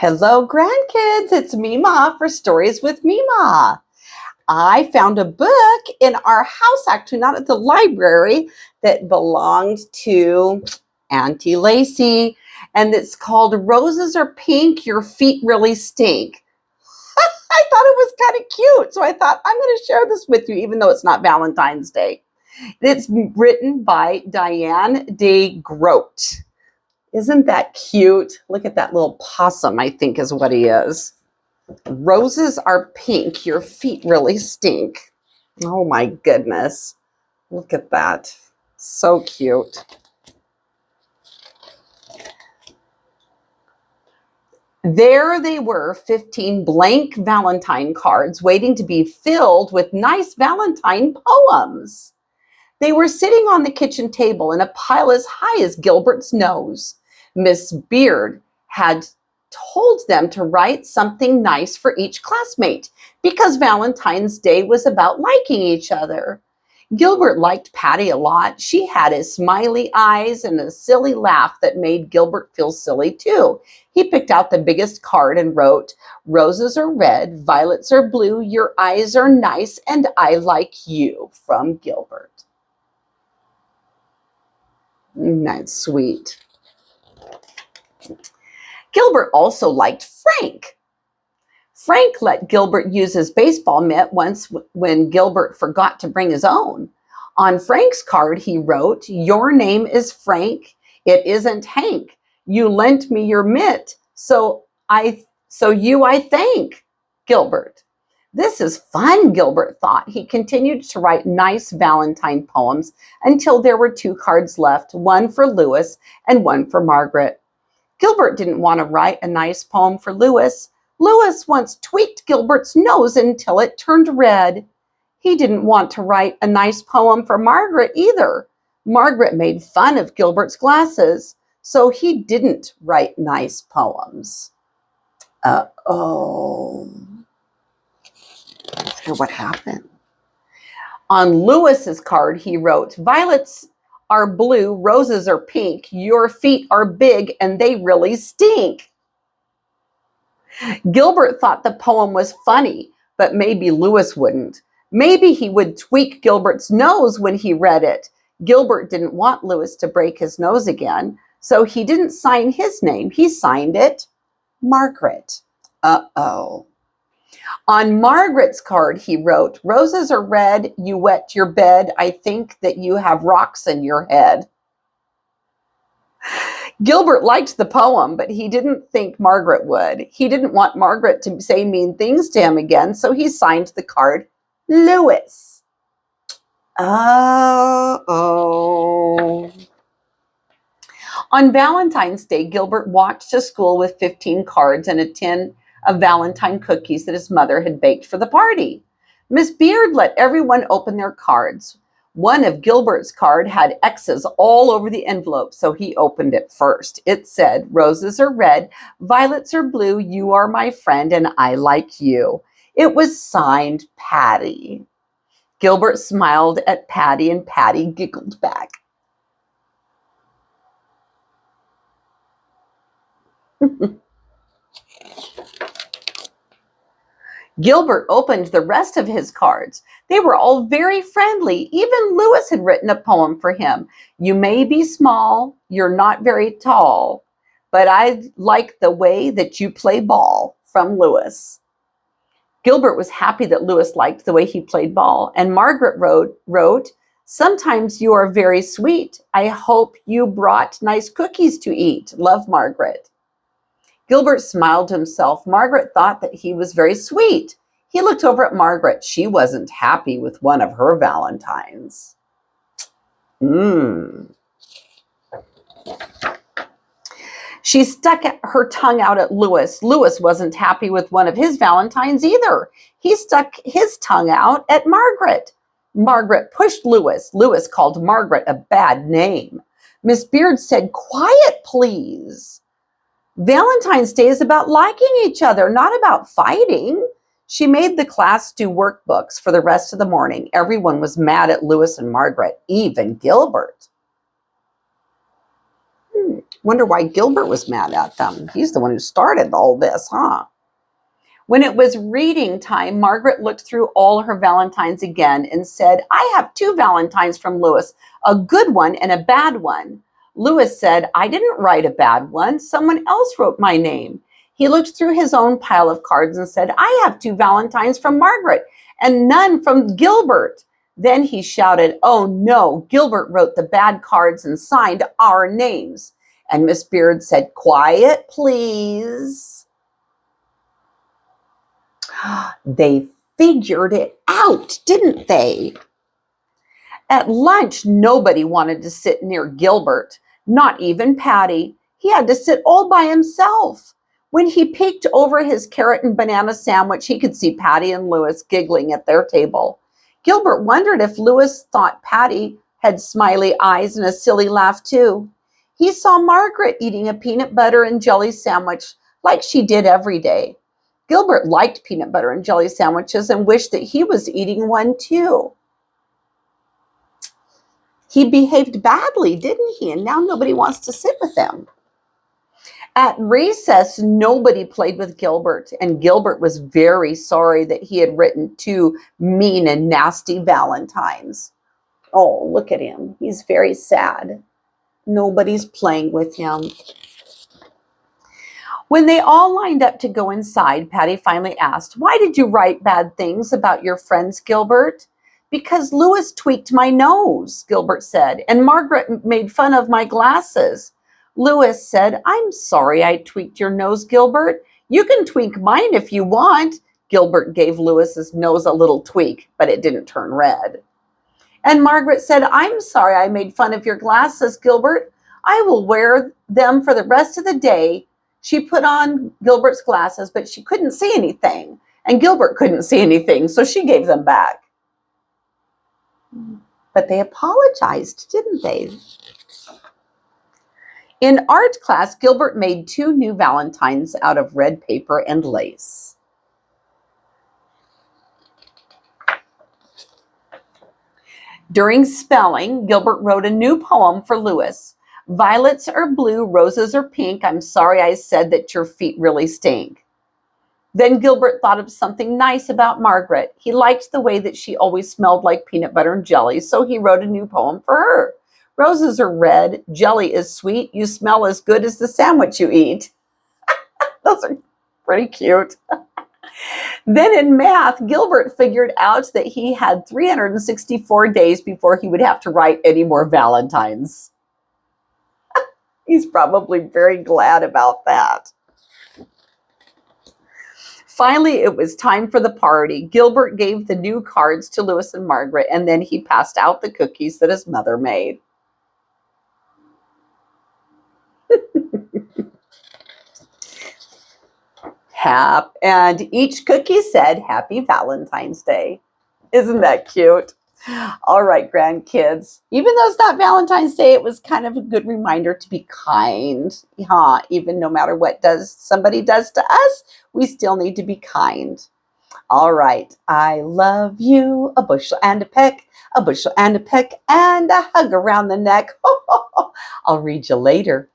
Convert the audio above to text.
Hello, grandkids. It's Mema for Stories with Mema. I found a book in our house, actually, not at the library, that belonged to Auntie Lacey, and it's called Roses Are Pink, Your Feet Really Stink. I thought it was kind of cute, so I thought I'm going to share this with you, even though it's not Valentine's Day. It's written by Diane de Groot. Isn't that cute? Look at that little possum, I think is what he is. Roses are pink. Your feet really stink. Oh my goodness. Look at that. So cute. There they were, 15 blank Valentine cards waiting to be filled with nice Valentine poems. They were sitting on the kitchen table in a pile as high as Gilbert's nose. Miss Beard had told them to write something nice for each classmate because Valentine's Day was about liking each other. Gilbert liked Patty a lot. She had his smiley eyes and a silly laugh that made Gilbert feel silly too. He picked out the biggest card and wrote, "Roses are red, violets are blue, your eyes are nice, and I like you," from Gilbert. That's sweet. Gilbert also liked Frank. Frank let Gilbert use his baseball mitt once when Gilbert forgot to bring his own. On Frank's card, he wrote, "Your name is Frank. It isn't Hank. You lent me your mitt, so I thank, Gilbert." This is fun, Gilbert thought. He continued to write nice Valentine poems until there were 2 cards left, one for Louis and one for Margaret. Gilbert didn't want to write a nice poem for Louis. Louis once tweaked Gilbert's nose until it turned red. He didn't want to write a nice poem for Margaret either. Margaret made fun of Gilbert's glasses, so he didn't write nice poems. Uh-oh. I wonder what happened. On Louis's card, he wrote, "Violets are blue, roses are pink, your feet are big, and they really stink." Gilbert thought the poem was funny, but maybe Louis wouldn't. Maybe he would tweak Gilbert's nose when he read it. Gilbert didn't want Louis to break his nose again, so he didn't sign his name. He signed it Margaret. Uh-oh. On Margaret's card, he wrote, "Roses are red, you wet your bed. I think that you have rocks in your head." Gilbert liked the poem, but he didn't think Margaret would. He didn't want Margaret to say mean things to him again, so he signed the card Louis. Oh. On Valentine's Day, Gilbert walked to school with 15 cards and a tin of Valentine cookies that his mother had baked for the party. Miss Beard let everyone open their cards. One of Gilbert's cards had X's all over the envelope, so he opened it first. It said, "Roses are red, violets are blue, you are my friend, and I like you." It was signed Patty. Gilbert smiled at Patty, and Patty giggled back. Gilbert opened the rest of his cards. They were all very friendly. Even Louis had written a poem for him. "You may be small, you're not very tall, but I like the way that you play ball," from Louis. Gilbert was happy that Louis liked the way he played ball, and Margaret wrote, "Sometimes you are very sweet. I hope you brought nice cookies to eat. Love, Margaret." Gilbert smiled to himself. Margaret thought that he was very sweet. He looked over at Margaret. She wasn't happy with one of her Valentines. She stuck her tongue out at Louis. Louis wasn't happy with one of his Valentines either. He stuck his tongue out at Margaret. Margaret pushed Louis. Louis called Margaret a bad name. Miss Beard said, "Quiet, please. Valentine's Day is about liking each other, not about fighting." She made the class do workbooks for the rest of the morning. Everyone was mad at Louis and Margaret, even Gilbert. Wonder why Gilbert was mad at them. He's the one who started all this, huh? When it was reading time, Margaret looked through all her Valentines again and said, I have 2 Valentines from Lewis, a good one and a bad one. Lewis said, I didn't write a bad one. Someone else wrote my name. He looked through his own pile of cards and said, I have 2 Valentines from Margaret and none from Gilbert. Then he shouted, oh no, Gilbert wrote the bad cards and signed our names. And Miss Beard said, quiet, please. They figured it out, didn't they? At lunch, nobody wanted to sit near Gilbert, not even P.h.D. He had to sit all by himself. When he peeked over his carrot and banana sandwich, he could see P.h.D. and Lewis giggling at their table. Gilbert wondered if Lewis thought P.h.D. had smiley eyes and a silly laugh too. He saw Margaret eating a peanut butter and jelly sandwich like she did every day. Gilbert liked peanut butter and jelly sandwiches and wished that he was eating one too. He behaved badly, didn't he? And now nobody wants to sit with him. At recess, nobody played with Gilbert, and Gilbert was very sorry that he had written 2 mean and nasty Valentines. Oh, look at him. He's very sad. Nobody's playing with him. When they all lined up to go inside, P.h.D. finally asked, why did you write bad things about your friends, Gilbert? Because Lewis tweaked my nose, Gilbert said, and Margaret made fun of my glasses. Lewis said, I'm sorry I tweaked your nose, Gilbert. You can tweak mine if you want. Gilbert gave Lewis's nose a little tweak, but it didn't turn red. And Margaret said, I'm sorry I made fun of your glasses, Gilbert. I will wear them for the rest of the day. She put on Gilbert's glasses, but she couldn't see anything. And Gilbert couldn't see anything, so she gave them back. But they apologized, didn't they? In art class, Gilbert made 2 new Valentines out of red paper and lace. During spelling, Gilbert wrote a new poem for Lewis. Violets are blue, roses are pink. I'm sorry I said that your feet really stink. Then Gilbert thought of something nice about Margaret. He liked the way that she always smelled like peanut butter and jelly, so he wrote a new poem for her. Roses are red, jelly is sweet, you smell as good as the sandwich you eat. Those are pretty cute. Then in math, Gilbert figured out that he had 364 days before he would have to write any more Valentines. He's probably very glad about that. Finally, it was time for the party. Gilbert gave the new cards to Lewis and Margaret, and then he passed out the cookies that his mother made. And each cookie said, Happy Valentine's Day. Isn't that cute? All right, grandkids. Even though it's not Valentine's Day, it was kind of a good reminder to be kind. Even no matter what somebody does to us, we still need to be kind. All right. I love you, a bushel and a peck, a bushel and a peck, and a hug around the neck. I'll read you later.